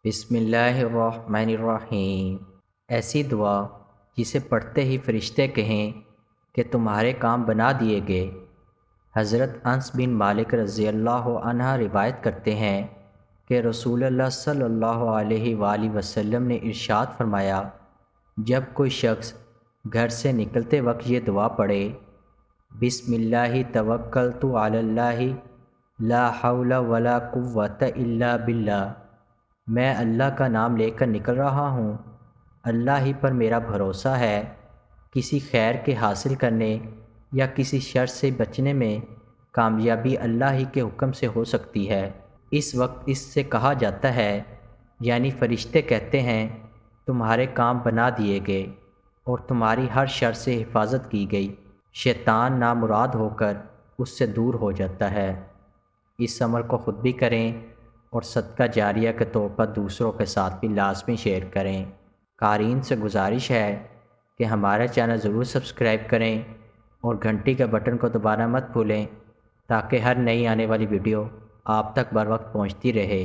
بسم اللہ الرحمن الرحیم۔ ایسی دعا جسے پڑھتے ہی فرشتے کہیں کہ تمہارے کام بنا دیے گئے۔ حضرت انس بن مالک رضی اللہ عنہ روایت کرتے ہیں کہ رسول اللہ صلی اللہ علیہ وآلہ وسلم نے ارشاد فرمایا، جب کوئی شخص گھر سے نکلتے وقت یہ دعا پڑھے، بسم اللہ توکلت علی اللہ لا حول ولا قوۃ الا باللہ، میں اللہ کا نام لے کر نکل رہا ہوں، اللہ ہی پر میرا بھروسہ ہے، کسی خیر کے حاصل کرنے یا کسی شر سے بچنے میں کامیابی اللہ ہی کے حکم سے ہو سکتی ہے۔ اس وقت اس سے کہا جاتا ہے، یعنی فرشتے کہتے ہیں تمہارے کام بنا دیے گئے اور تمہاری ہر شر سے حفاظت کی گئی، شیطان نامراد ہو کر اس سے دور ہو جاتا ہے۔ اس عمل کو خود بھی کریں اور صدقہ جاریہ کے طور پر دوسروں کے ساتھ بھی لازمی شیئر کریں۔ قارئین سے گزارش ہے کہ ہمارا چینل ضرور سبسکرائب کریں اور گھنٹی کے بٹن کو دبانا مت بھولیں تاکہ ہر نئی آنے والی ویڈیو آپ تک بر وقت پہنچتی رہے۔